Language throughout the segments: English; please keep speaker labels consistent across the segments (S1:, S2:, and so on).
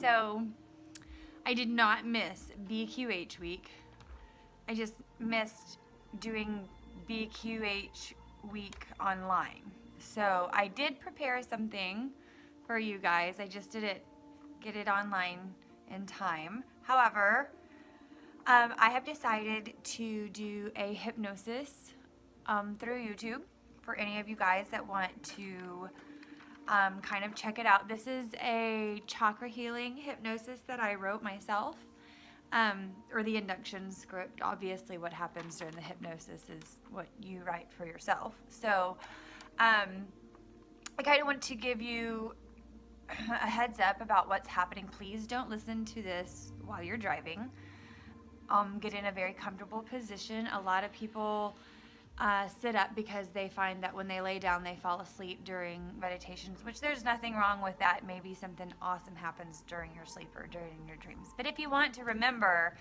S1: So I did not miss BQH week. I just missed doing BQH week online. So I did prepare something for you guys. I just didn't get it online in time. However, I have decided to do a hypnosis through YouTube for any of you guys that want to kind of check it out. This is a chakra healing hypnosis that I wrote myself, or the induction script. Obviously what happens during the hypnosis is what you write for yourself. So I kind of want to give you a heads up about what's happening. Please don't listen to this while you're driving. Get in a very comfortable position. A lot of people sit up because they find that when they lay down they fall asleep during meditations, which there's nothing wrong with that. Maybe something awesome happens during your sleep or during your dreams. But if you want to remember,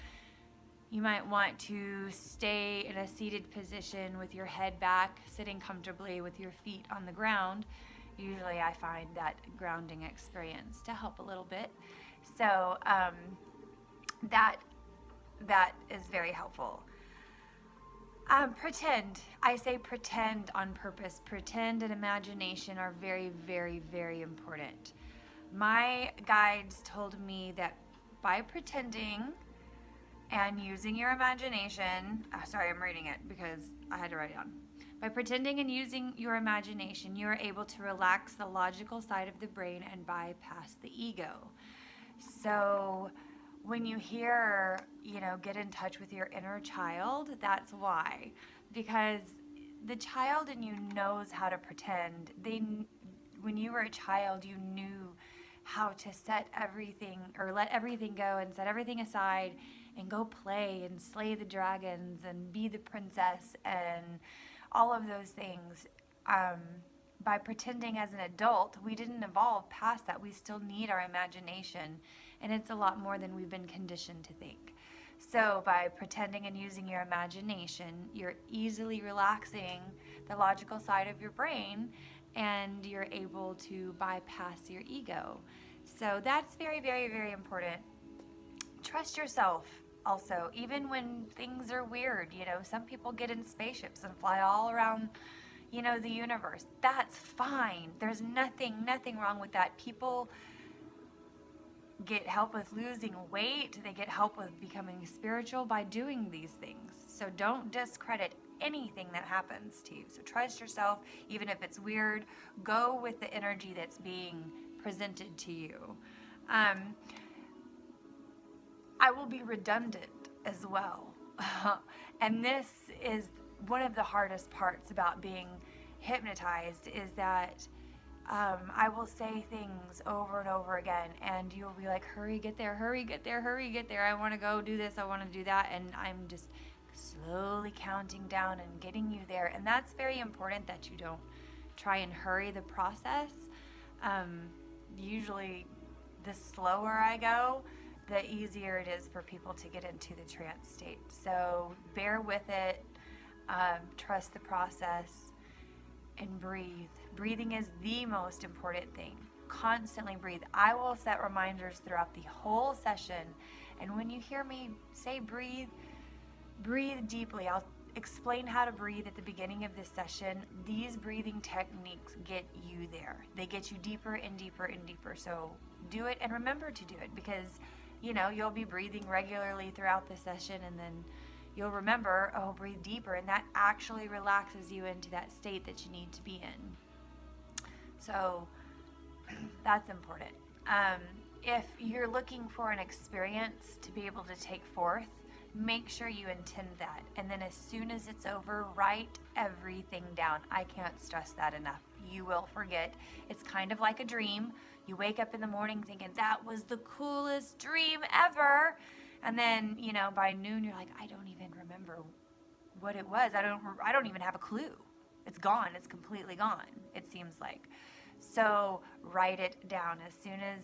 S1: you might want to stay in a seated position with your head back, sitting comfortably with your feet on the ground. Usually I find that grounding experience to help a little bit. So that is very helpful. Pretend. I say pretend on purpose. Pretend and imagination are very, very, very important. My guides told me that by pretending and using your imagination, sorry, I'm reading it because I had to write it down. By pretending and using your imagination, you are able to relax the logical side of the brain and bypass the ego. So when you hear, get in touch with your inner child, that's why. Because the child in you knows how to pretend. When you were a child, you knew how to set everything, or let everything go and set everything aside and go play and slay the dragons and be the princess and all of those things. By pretending as an adult, we didn't evolve past that. We still need our imagination, and it's a lot more than we've been conditioned to think. So by pretending and using your imagination, you're easily relaxing the logical side of your brain, and you're able to bypass your ego. So that's very, very, very important. Trust yourself also, even when things are weird. Some people get in spaceships and fly all around the universe. That's fine. There's nothing wrong with that. People get help with losing weight. They get help with becoming spiritual by doing these things. So don't discredit anything that happens to you. So trust yourself, even if it's weird. Go with the energy that's being presented to you. I will be redundant as well. And this is one of the hardest parts about being hypnotized, is that I will say things over and over again, and you'll be like, hurry, get there, hurry, get there, hurry, get there. I want to go do this, I want to do that. And I'm just slowly counting down and getting you there. And that's very important, that you don't try and hurry the process. Usually the slower I go, the easier it is for people to get into the trance state. So bear with it, trust the process, and breathe. Breathing is the most important thing. Constantly breathe. I will set reminders throughout the whole session, and when you hear me say breathe, breathe deeply. I'll explain how to breathe at the beginning of this session. These breathing techniques get you there. They get you deeper and deeper and deeper. So do it, and remember to do it, because you'll be breathing regularly throughout the session, and then you'll remember, oh, breathe deeper, and that actually relaxes you into that state that you need to be in. So that's important. If you're looking for an experience to be able to take forth, make sure you intend that. And then as soon as it's over, write everything down. I can't stress that enough. You will forget. It's kind of like a dream. You wake up in the morning thinking, that was the coolest dream ever. And then, by noon, you're like, I don't even remember what it was. I don't even have a clue. It's gone. It's completely gone, it seems like. So write it down as soon as,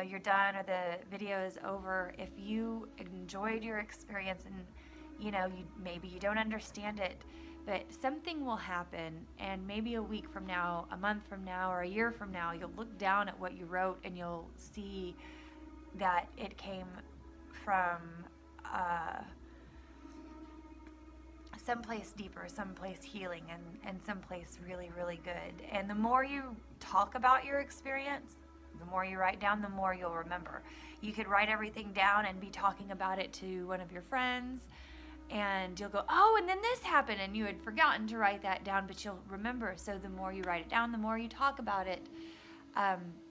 S1: you're done or the video is over. If you enjoyed your experience and, maybe you don't understand it, but something will happen, and maybe a week from now, a month from now, or a year from now, you'll look down at what you wrote and you'll see that it came from someplace deeper, someplace healing, and someplace really, really good. And the more you talk about your experience, the more you write down, the more you'll remember. You could write everything down and be talking about it to one of your friends, and you'll go, oh, and then this happened, and you had forgotten to write that down, but you'll remember. So the more you write it down, the more you talk about it,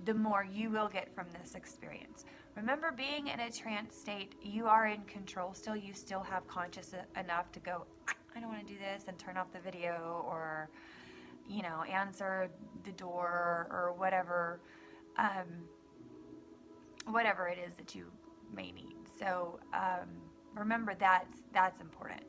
S1: the more you will get from this experience. Remember, being in a trance state, you are in control still. You still have conscious enough to go, I don't want to do this, and turn off the video, or, you know, answer the door, or whatever, whatever it is that you may need. So remember, that's important.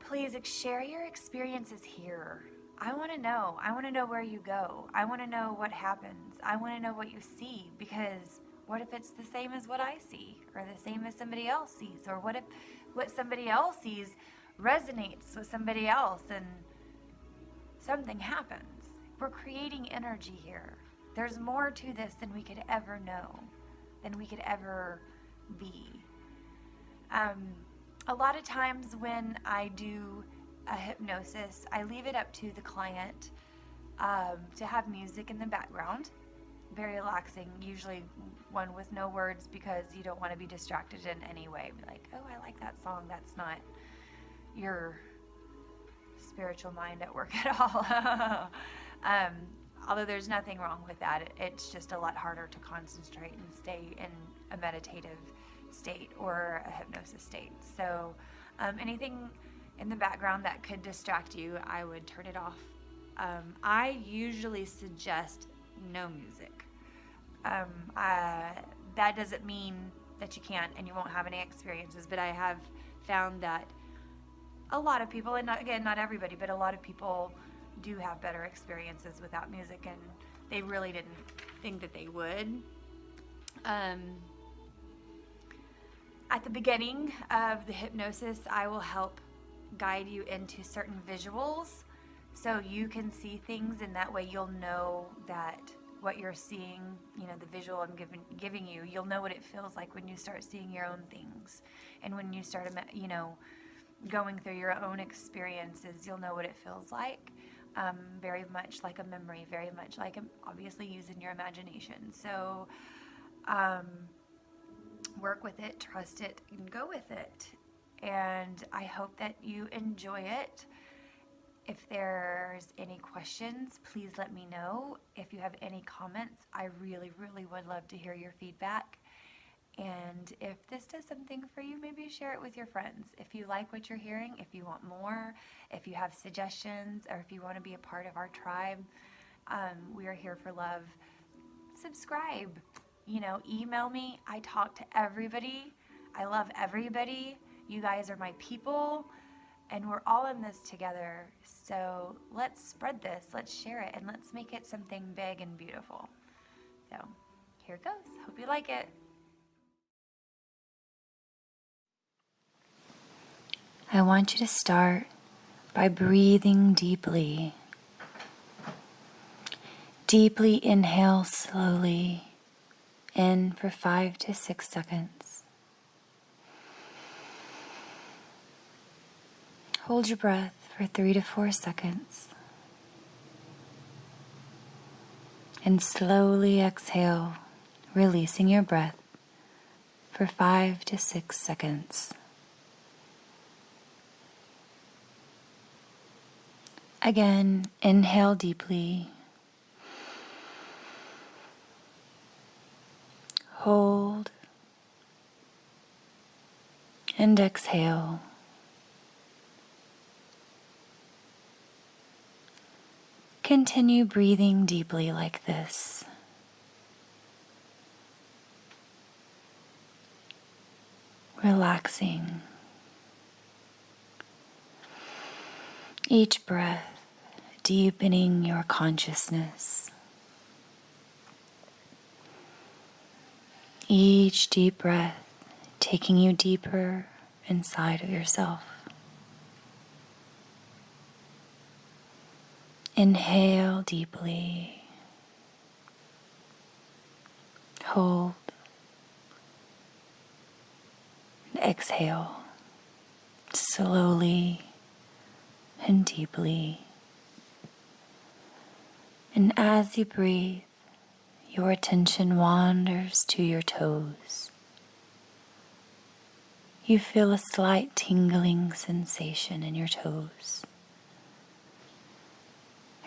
S1: Please share your experiences here. I want to know. I want to know where you go. I want to know what happens. I want to know what you see, because what if it's the same as what I see, or the same as somebody else sees? Or what if what somebody else sees resonates with somebody else and something happens? We're creating energy here. There's more to this than we could ever know, than we could ever be. A lot of times when I do a hypnosis, I leave it up to the client to have music in the background. Very relaxing, usually one with no words, because you don't want to be distracted in any way. Be like, oh, I like that song. That's not your spiritual mind at work at all. Although there's nothing wrong with that. It's just a lot harder to concentrate and stay in a meditative state or a hypnosis state. So anything in the background that could distract you, I would turn it off. I usually suggest no music. That doesn't mean that you can't and you won't have any experiences, but I have found that a lot of people, and not everybody, but a lot of people do have better experiences without music, and they really didn't think that they would. At the beginning of the hypnosis, I will help guide you into certain visuals so you can see things, and that way you'll know that what you're seeing, you know, the visual I'm giving you, you'll know what it feels like when you start seeing your own things. And when you start, you know, going through your own experiences, you'll know what it feels like. Very much like a memory, very much like obviously using your imagination. So work with it, trust it, and go with it. And I hope that you enjoy it. If there's any questions, please let me know. If you have any comments, I really, really would love to hear your feedback. And if this does something for you, maybe share it with your friends. If you like what you're hearing, if you want more, if you have suggestions, or if you want to be a part of our tribe, we are here for love. Subscribe, you know, email me. I talk to everybody. I love everybody. You guys are my people, and we're all in this together. So let's spread this, let's share it, and let's make it something big and beautiful. So here it goes. Hope you like it. I want you to start by breathing deeply. Deeply inhale slowly in for 5 to 6 seconds. Hold your breath for 3 to 4 seconds. And slowly exhale, releasing your breath for 5 to 6 seconds. Again, inhale deeply. Hold. And exhale. Continue breathing deeply like this. Relaxing. Each breath deepening your consciousness. Each deep breath taking you deeper inside of yourself. Inhale deeply. Hold Exhale slowly and deeply. And as you breathe, your attention wanders to your toes. You feel a slight tingling sensation in your toes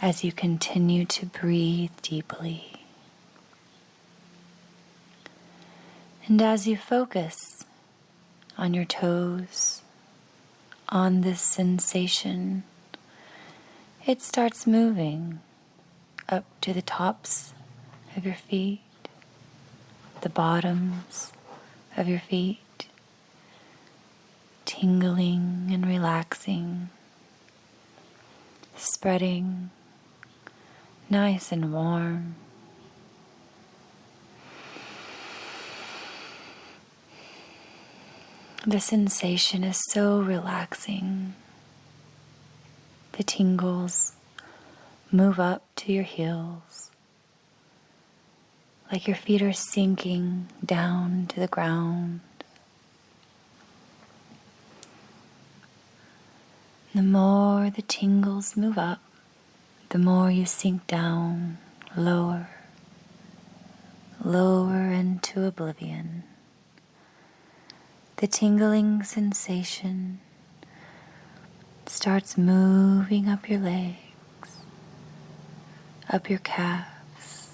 S1: as you continue to breathe deeply. And as you focus on your toes, on this sensation, it starts moving up to the tops of your feet, the bottoms of your feet, tingling and relaxing, spreading nice and warm. The sensation is so relaxing. The tingles move up to your heels, like your feet are sinking down to the ground. The more the tingles move up, the more you sink down, lower, lower into oblivion. The tingling sensation starts moving up your legs, up your calves,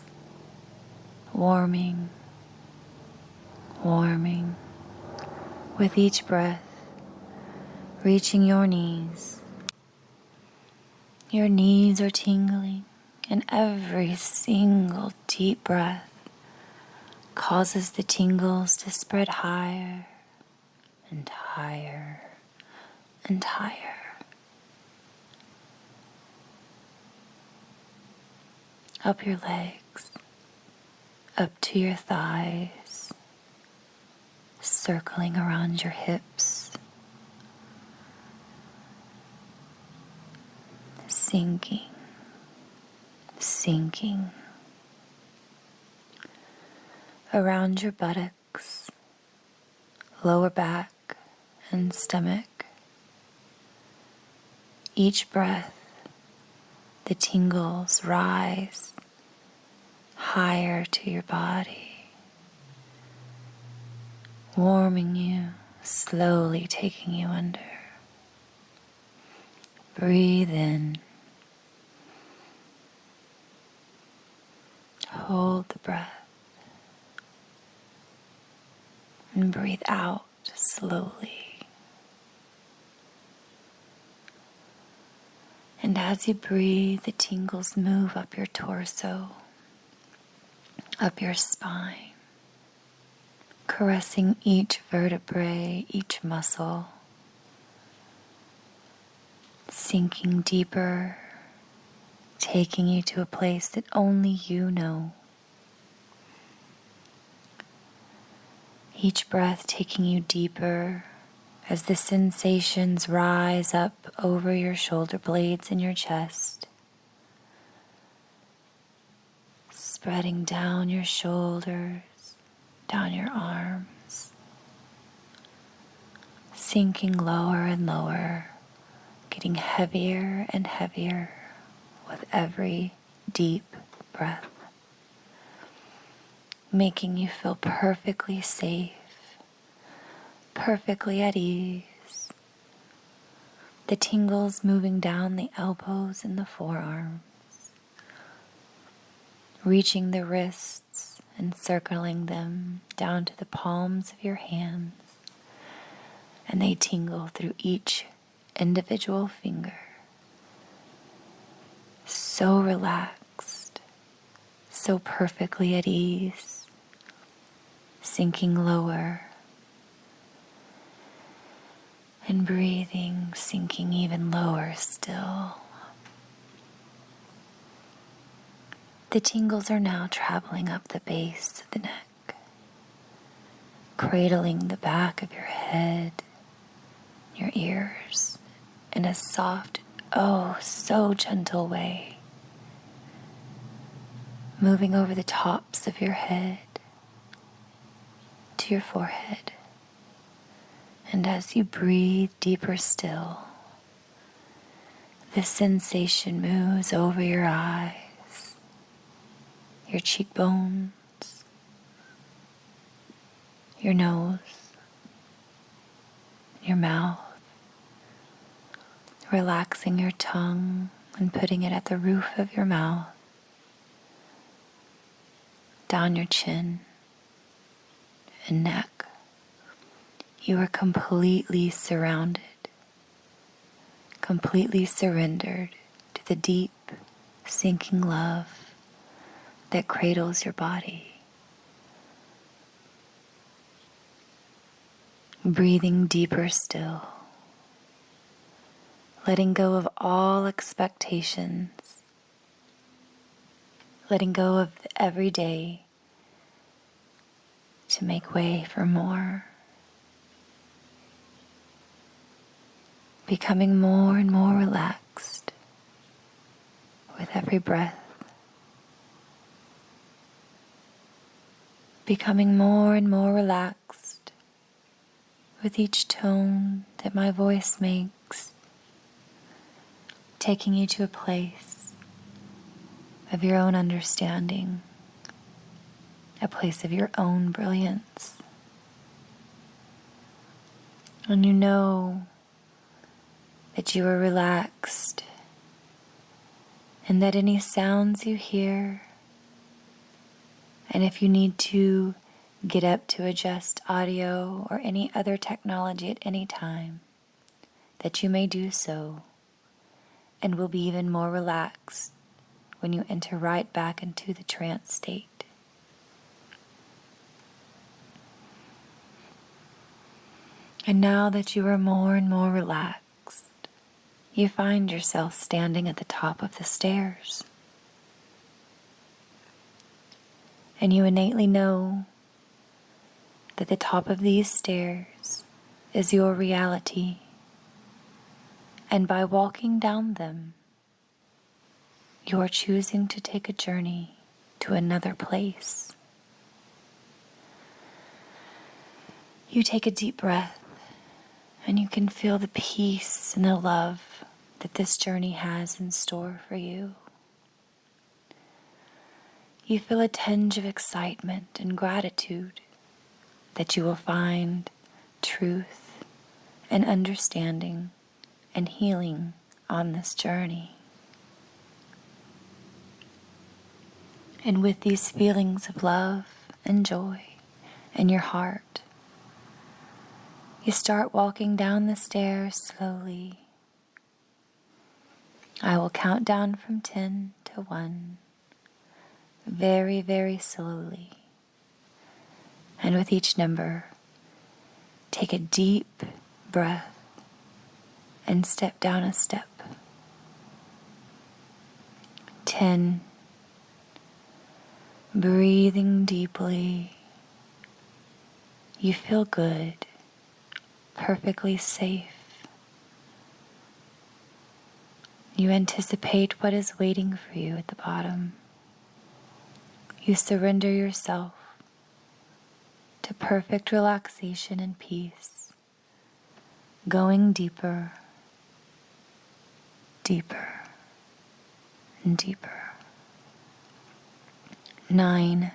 S1: warming, warming, with each breath, reaching your knees. Your knees are tingling, and every single deep breath causes the tingles to spread higher and higher and higher. Up your legs, up to your thighs, circling around your hips, sinking, sinking, around your buttocks, lower back, and stomach. Each breath, the tingles rise higher to your body, warming you, slowly taking you under. Breathe in. Hold the breath. And breathe out slowly. And as you breathe, the tingles move up your torso, up your spine, caressing each vertebrae, each muscle, sinking deeper, taking you to a place that only you know. Each breath taking you deeper as the sensations rise up over your shoulder blades and your chest, spreading down your shoulders, down your arms, sinking lower and lower, getting heavier and heavier with every deep breath, making you feel perfectly safe, perfectly at ease. The tingles moving down the elbows and the forearms, reaching the wrists and circling them down to the palms of your hands, and they tingle through each individual finger. So relaxed, so perfectly at ease, sinking lower and breathing, sinking even lower still. The tingles are now traveling up the base of the neck, cradling the back of your head, your ears, in a soft, oh, so gentle way, moving over the tops of your head to your forehead, And as you breathe deeper still, this sensation moves over your eyes, your cheekbones, your nose, your mouth, relaxing your tongue and putting it at the roof of your mouth, down your chin and neck. You are completely surrounded, completely surrendered to the deep, sinking love that cradles your body. Breathing deeper still, letting go of all expectations, letting go of the everyday to make way for more. Becoming more and more relaxed with every breath. Becoming more and more relaxed with each tone that my voice makes, taking you to a place of your own understanding, a place of your own brilliance. And you know that you are relaxed and that any sounds you hear, and if you need to get up to adjust audio or any other technology at any time, that you may do so, and will be even more relaxed when you enter right back into the trance state. And now that you are more and more relaxed, you find yourself standing at the top of the stairs. And you innately know that the top of these stairs is your reality. And by walking down them, you are choosing to take a journey to another place. You take a deep breath, and you can feel the peace and the love that this journey has in store for you. You feel a tinge of excitement and gratitude that you will find truth and understanding and healing on this journey. And with these feelings of love and joy in your heart, you start walking down the stairs slowly. I will count down from 10 to 1, very, very slowly. And with each number, take a deep breath and step down a step. 10. Breathing deeply. You feel good, perfectly safe. You anticipate what is waiting for you at the bottom. You surrender yourself to perfect relaxation and peace, going deeper, deeper, and deeper. 9.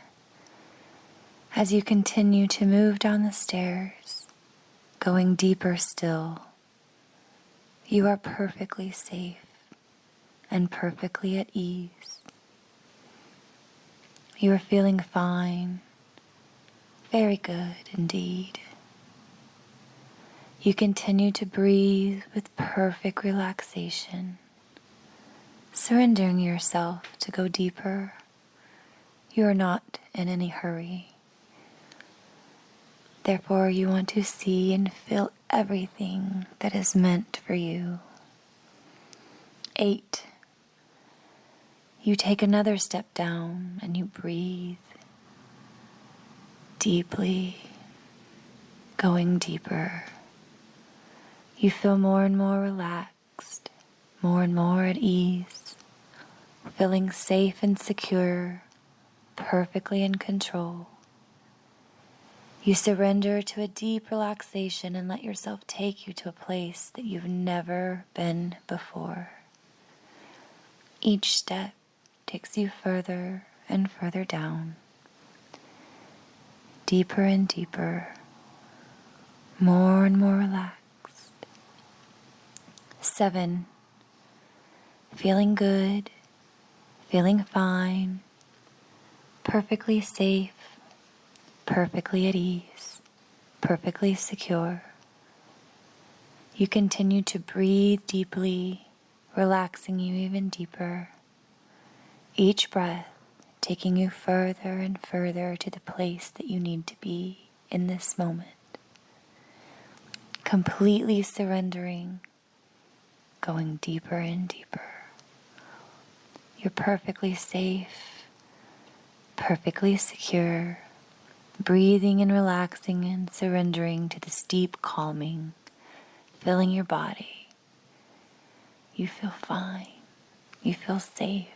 S1: As you continue to move down the stairs, going deeper still, you are perfectly safe and perfectly at ease. You are feeling fine, very good indeed. You continue to breathe with perfect relaxation, surrendering yourself to go deeper. You are not in any hurry. Therefore, you want to see and feel everything that is meant for you. 8. You take another step down and you breathe deeply, going deeper. You feel more and more relaxed, more and more at ease, feeling safe and secure, perfectly in control. You surrender to a deep relaxation and let yourself take you to a place that you've never been before. Each step takes you further and further down, deeper and deeper, more and more relaxed. 7, feeling good, feeling fine, perfectly safe, perfectly at ease, perfectly secure. You continue to breathe deeply, relaxing you even deeper. Each breath taking you further and further to the place that you need to be in this moment. Completely surrendering, going deeper and deeper. You're perfectly safe, perfectly secure, breathing and relaxing and surrendering to this deep calming, filling your body. You feel fine. You feel safe.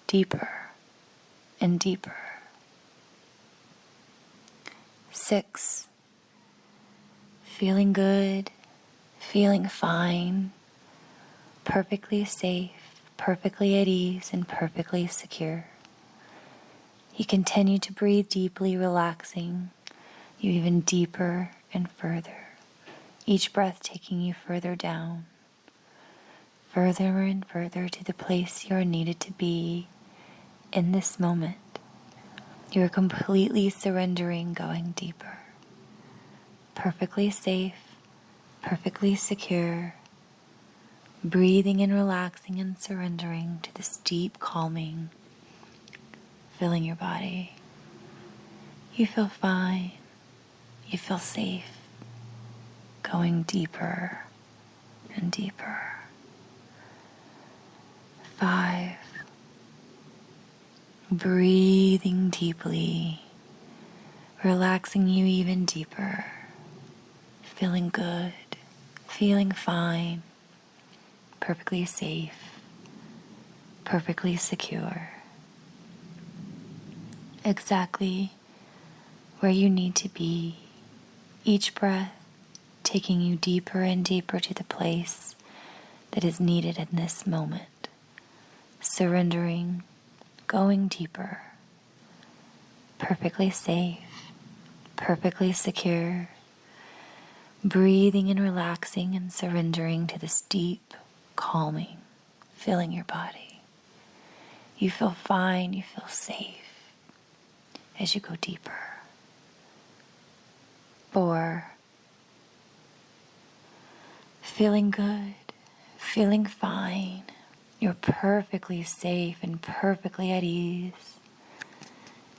S1: Deeper and deeper. 6, feeling good, feeling fine, perfectly safe, perfectly at ease, and perfectly secure. You continue to breathe deeply, relaxing you even deeper and further. Each breath taking you further down, further and further to the place you are needed to be in this moment. You are completely surrendering, going deeper. Perfectly safe, perfectly secure, breathing and relaxing and surrendering to this deep calming, filling your body. You feel fine. You feel safe, going deeper and deeper. 5, breathing deeply, relaxing you even deeper, feeling good, feeling fine, perfectly safe, perfectly secure, exactly where you need to be. Each breath taking you deeper and deeper to the place that is needed in this moment. Surrendering, going deeper, perfectly safe, perfectly secure, breathing and relaxing and surrendering to this deep calming, filling your body. You feel fine, you feel safe as you go deeper. 4, feeling good, feeling fine. You're perfectly safe and perfectly at ease.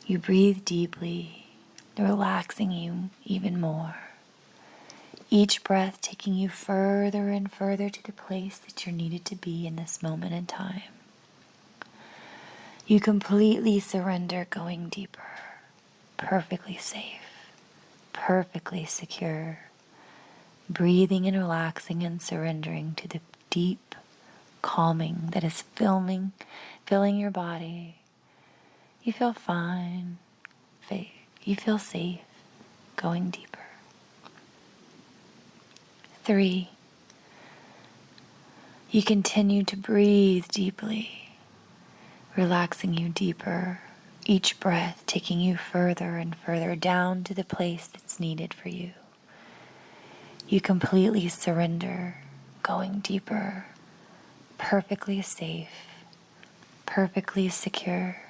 S1: You breathe deeply, relaxing you even more. Each breath taking you further and further to the place that you're needed to be in this moment in time. You completely surrender, going deeper, perfectly safe, perfectly secure, breathing and relaxing and surrendering to the deep calming that is filling your body. You feel fine, you feel safe, going deeper. 3, you continue to breathe deeply, relaxing you deeper, each breath taking you further and further down to the place that's needed for you. You completely surrender, going deeper, perfectly safe, perfectly secure,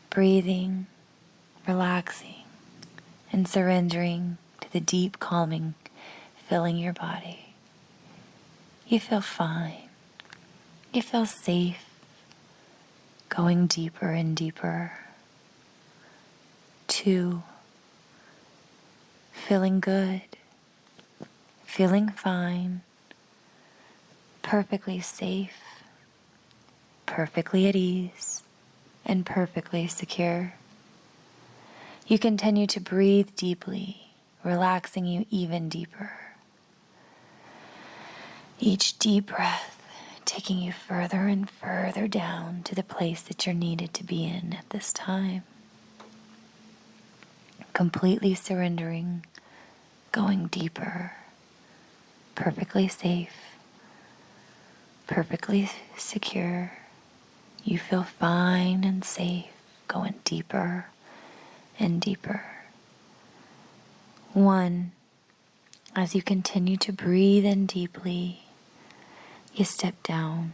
S1: breathing, relaxing, and surrendering to the deep calming filling your body. You feel fine. You feel safe, going deeper and deeper. 2, feeling good, feeling fine, perfectly safe, perfectly at ease, and perfectly secure. You continue to breathe deeply, relaxing you even deeper. Each deep breath taking you further and further down to the place that you're needed to be in at this time. completely surrendering, going deeper, perfectly safe, perfectly secure. You feel fine and safe, going deeper and deeper. 1, as you continue to breathe in deeply, you step down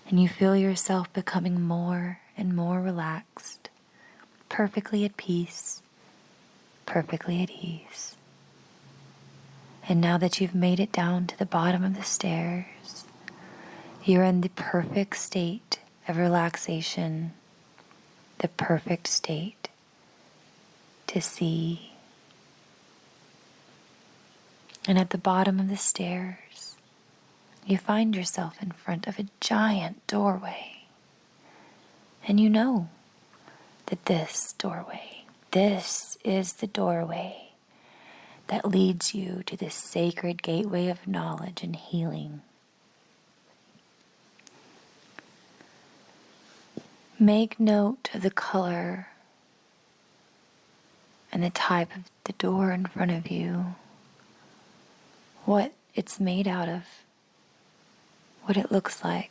S1: and you feel yourself becoming more and more relaxed, perfectly at peace, perfectly at ease. And now that you've made it down to the bottom of the stairs, you're in the perfect state of relaxation, the perfect state to see. And at the bottom of the stairs, you find yourself in front of a giant doorway. And you know that this is the doorway that leads you to this sacred gateway of knowledge and healing. Make note of the color and the type of the door in front of you, what it's made out of, what it looks like.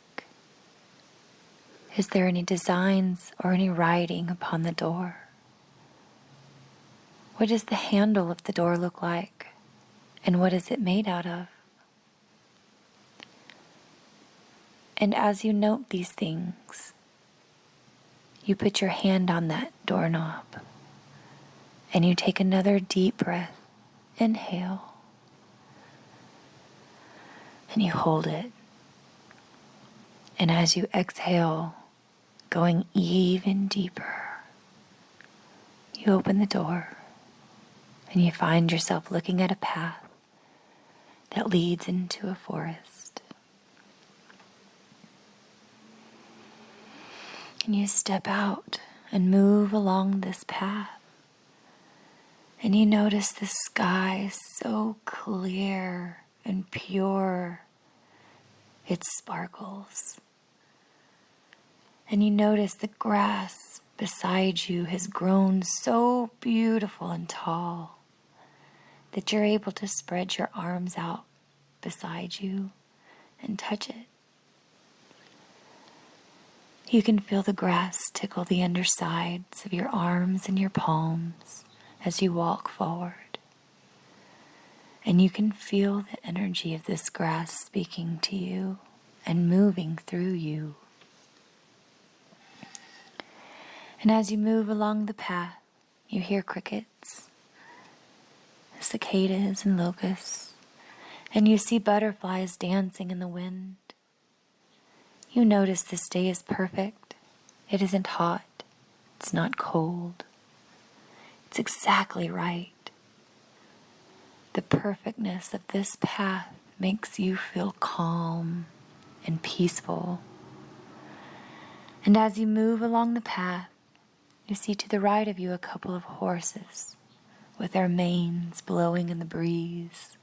S1: Is there any designs or any writing upon the door? What does the handle of the door look like? And what is it made out of? And as you note these things, you put your hand on that doorknob and you take another deep breath. Inhale. And you hold it. And as you exhale, going even deeper, you open the door and you find yourself looking at a path that leads into a forest. And you step out and move along this path. And you notice the sky so clear and pure, it sparkles. And you notice the grass beside you has grown so beautiful and tall that you're able to spread your arms out beside you and touch it. You can feel the grass tickle the undersides of your arms and your palms as you walk forward. And you can feel the energy of this grass speaking to you and moving through you. And as you move along the path, you hear crickets, cicadas and locusts, and you see butterflies dancing in the wind. You notice this day is perfect. It isn't hot. It's not cold. It's exactly right. The perfectness of this path makes you feel calm and peaceful. And as you move along the path, you see to the right of you a couple of horses with their manes blowing in the breeze.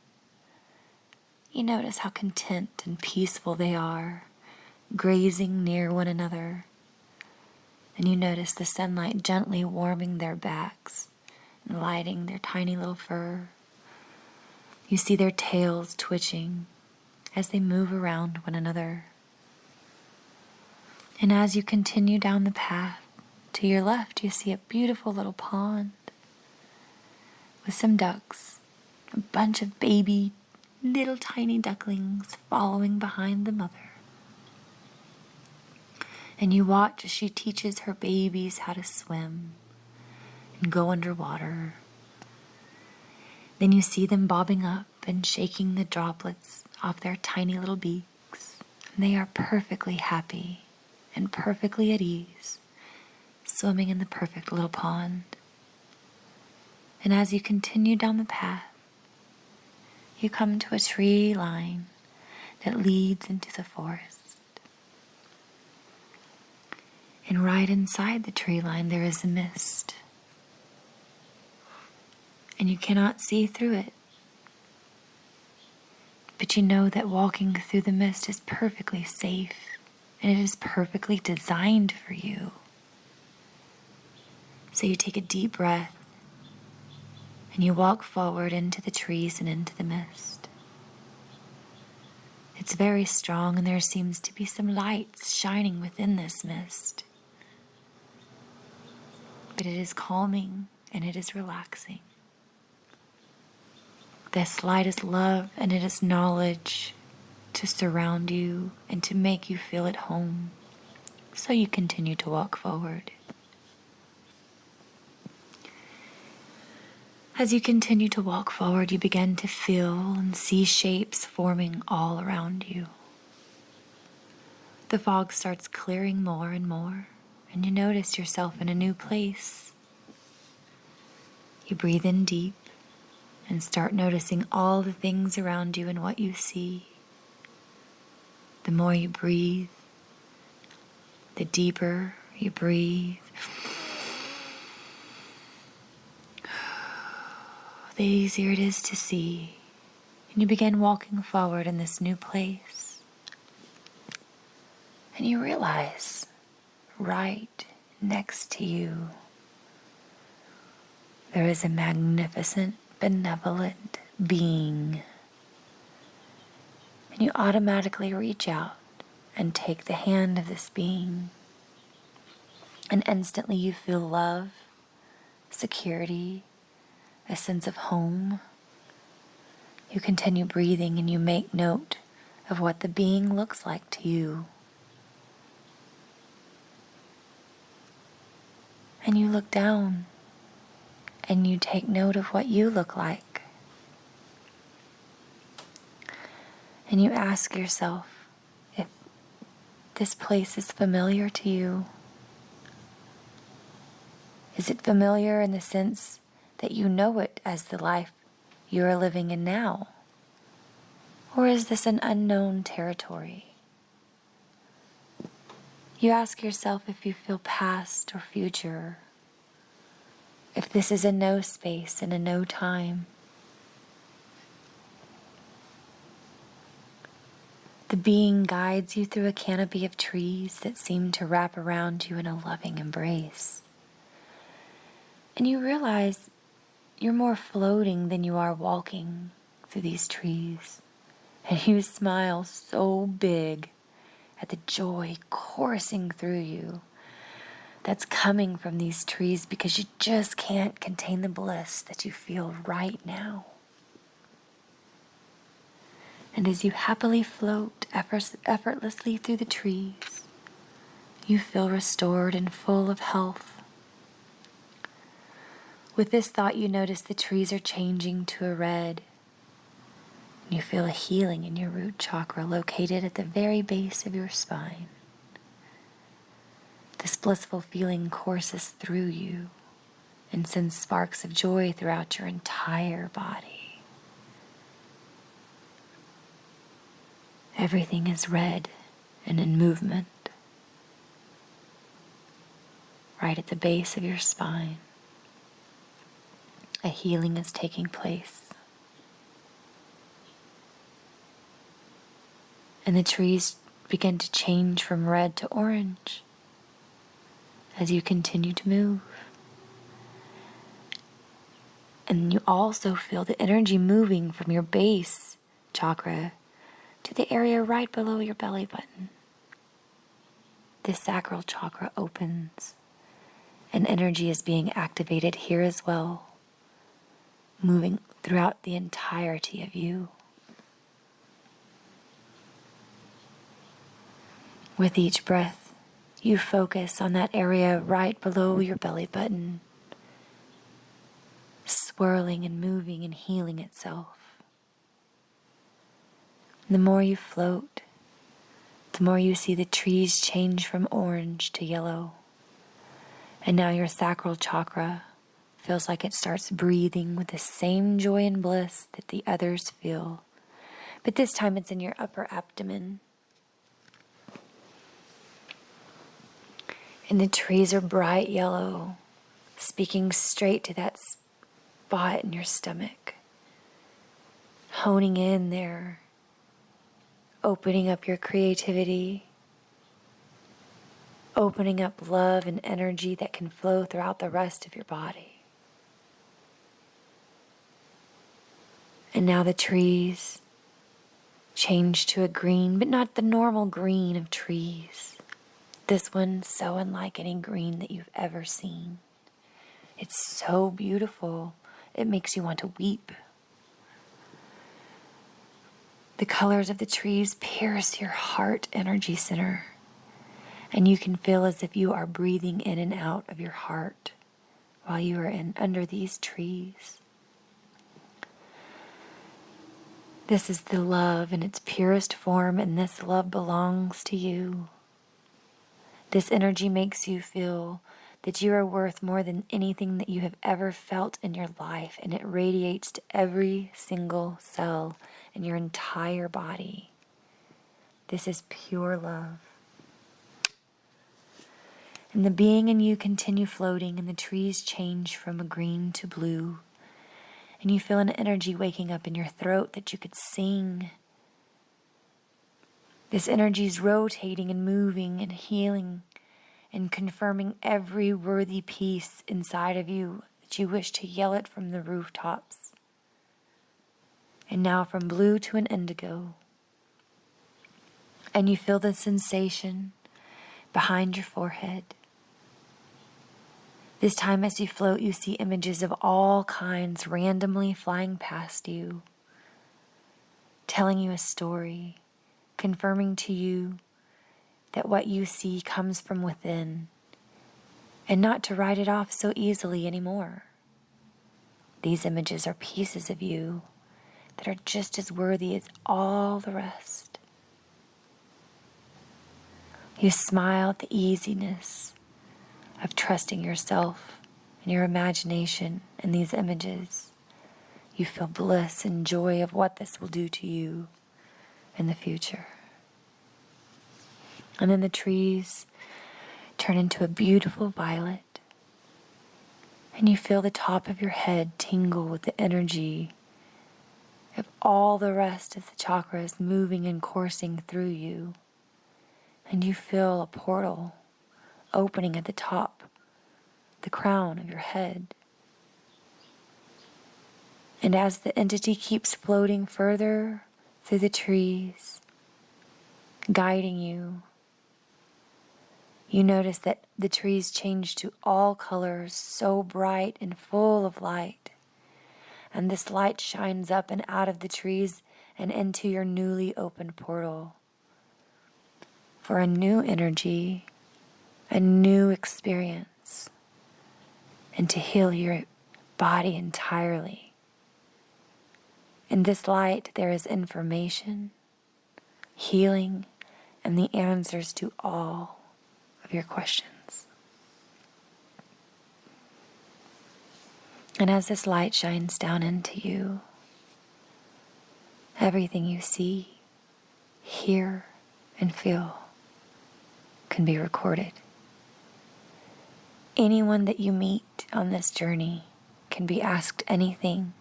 S1: You notice how content and peaceful they are, grazing near one another. And you notice the sunlight gently warming their backs and lighting their tiny little fur. You see their tails twitching as they move around one another. And as you continue down the path, to your left you see a beautiful little pond with some ducks, a bunch of baby little tiny ducklings following behind the mother. And you watch as she teaches her babies how to swim and go underwater. Then you see them bobbing up and shaking the droplets off their tiny little beaks. And they are perfectly happy and perfectly at ease, swimming in the perfect little pond. And as you continue down the path, you come to a tree line that leads into the forest. And right inside the tree line there is a mist. And you cannot see through it. But you know that walking through the mist is perfectly safe, and it is perfectly designed for you. So you take a deep breath And you walk forward into the trees and into the mist. It's very strong, and there seems to be some lights shining within this mist. But it is calming and it is relaxing. This light is love and it is knowledge to surround you and to make you feel at home. So you continue to walk forward. As you continue to walk forward, you begin to feel and see shapes forming all around you. The fog starts clearing more and more, and you notice yourself in a new place. You breathe in deep and start noticing all the things around you and what you see. The more you breathe, the deeper you breathe, the easier it is to see. And you begin walking forward in this new place. And you realize right next to you there is a magnificent, benevolent being. And you automatically reach out and take the hand of this being. And instantly you feel love, security, a sense of home. You continue breathing and you make note of what the being looks like to you. And you look down and you take note of what you look like. And you ask yourself if this place is familiar to you. Is it familiar in the sense that you know it as the life you are living in now? Or is this an unknown territory? You ask yourself if you feel past or future, if this is a no space and a no time. The being guides you through a canopy of trees that seem to wrap around you in a loving embrace. And you realize you're more floating than you are walking through these trees. And you smile so big at the joy coursing through you that's coming from these trees because you just can't contain the bliss that you feel right now. And as you happily float effortlessly through the trees, you feel restored and full of health. With this thought, you notice the trees are changing to a red. You feel a healing in your root chakra located at the very base of your spine. This blissful feeling courses through you and sends sparks of joy throughout your entire body. Everything is red and in movement. Right at the base of your spine, a healing is taking place. And the trees begin to change from red to orange as you continue to move. And you also feel the energy moving from your base chakra to the area right below your belly button. This sacral chakra opens, and energy is being activated here as well, moving throughout the entirety of you. With each breath, you focus on that area right below your belly button, swirling and moving and healing itself. The more you float, the more you see the trees change from orange to yellow. And now your sacral chakra feels like it starts breathing with the same joy and bliss that the others feel. But this time it's in your upper abdomen. And the trees are bright yellow, speaking straight to that spot in your stomach, honing in there, opening up your creativity, opening up love and energy that can flow throughout the rest of your body. And now the trees change to a green, but not the normal green of trees. This one's so unlike any green that you've ever seen. It's so beautiful, it makes you want to weep. The colors of the trees pierce your heart energy center, and you can feel as if you are breathing in and out of your heart while you are under these trees. This is the love in its purest form, and this love belongs to you. This energy makes you feel that you are worth more than anything that you have ever felt in your life, and it radiates to every single cell in your entire body. This is pure love. And the being in you continue floating, and the trees change from a green to blue. And you feel an energy waking up in your throat that you could sing. This energy is rotating and moving and healing and confirming every worthy piece inside of you that you wish to yell it from the rooftops. And now from blue to an indigo. And you feel the sensation behind your forehead. This time as you float, you see images of all kinds randomly flying past you, telling you a story, confirming to you that what you see comes from within, and not to write it off so easily anymore. These images are pieces of you that are just as worthy as all the rest. You smile at the easiness of trusting yourself and your imagination in these images. You feel bliss and joy of what this will do to you in the future. And then the trees turn into a beautiful violet, and you feel the top of your head tingle with the energy of all the rest of the chakras moving and coursing through you. And you feel a portal opening at the top, the crown of your head. And as the entity keeps floating further through the trees, guiding you, you notice that the trees change to all colors, so bright and full of light. And this light shines up and out of the trees and into your newly opened portal for a new energy, a new experience, and to heal your body entirely. In this light, there is information, healing, and the answers to all of your questions. And as this light shines down into you, everything you see, hear, and feel can be recorded. Anyone that you meet on this journey can be asked anything.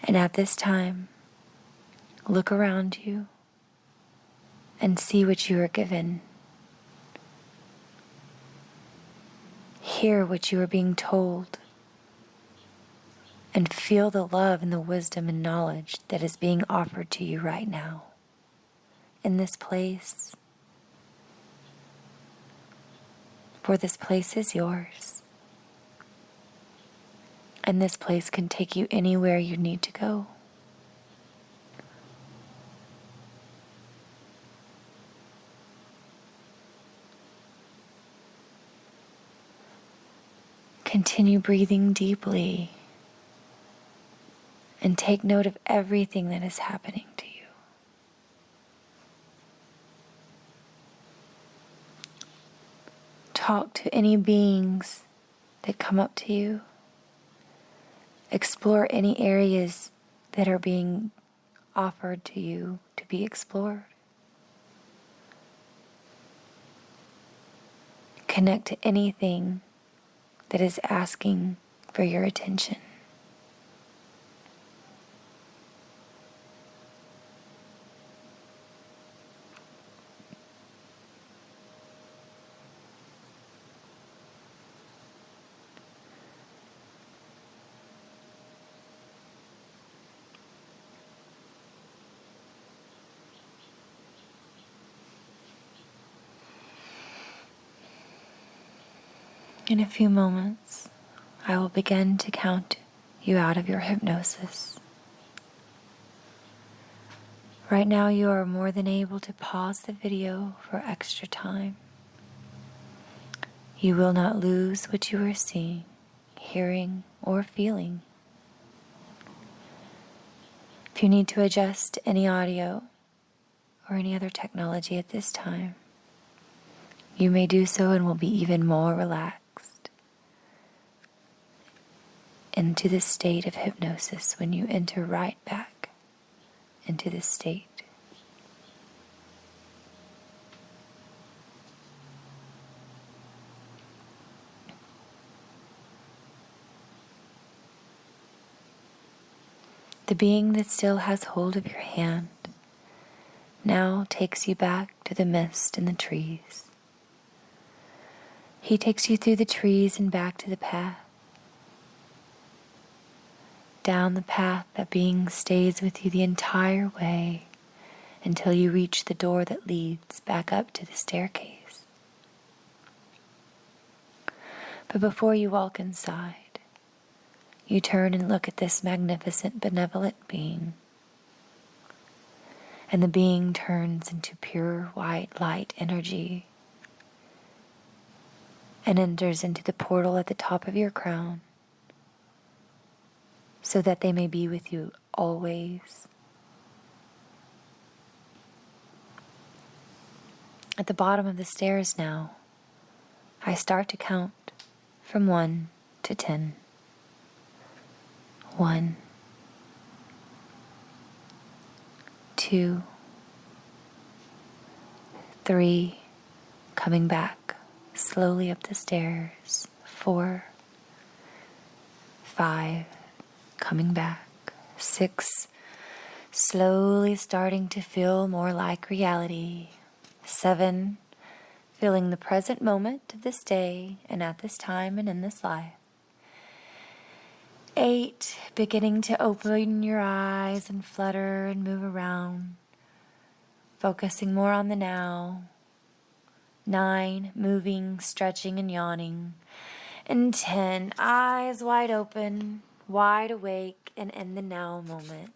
S1: And at this time, look around you and see what you are given. Hear what you are being told, and feel the love and the wisdom and knowledge that is being offered to you right now in this place. For this place is yours, and this place can take you anywhere you need to go. Continue breathing deeply and take note of everything that is happening to you. Talk to any beings that come up to you. Explore any areas that are being offered to you to be explored. Connect to anything that is asking for your attention. In a few moments, I will begin to count you out of your hypnosis. Right now, you are more than able to pause the video for extra time. You will not lose what you are seeing, hearing, or feeling. If you need to adjust any audio or any other technology at this time, you may do so and will be even more relaxed into this state of hypnosis when you enter right back into this state. The being that still has hold of your hand now takes you back to the mist and the trees. He takes you through the trees and back to the path. Down the path, that being stays with you the entire way until you reach the door that leads back up to the staircase. But before you walk inside, you turn and look at this magnificent, benevolent being. And the being turns into pure white light energy and enters into the portal at the top of your crown so that they may be with you always. At the bottom of the stairs now, I start to count from 1 to 10. 1, 2, 3, coming back slowly up the stairs. 4, 5, coming back. 6, slowly starting to feel more like reality. 7, feeling the present moment of this day and at this time and in this life. 8, beginning to open your eyes and flutter and move around, focusing more on the now. 9, moving, stretching, and yawning. And 10, eyes wide open, wide awake, and in the now moment.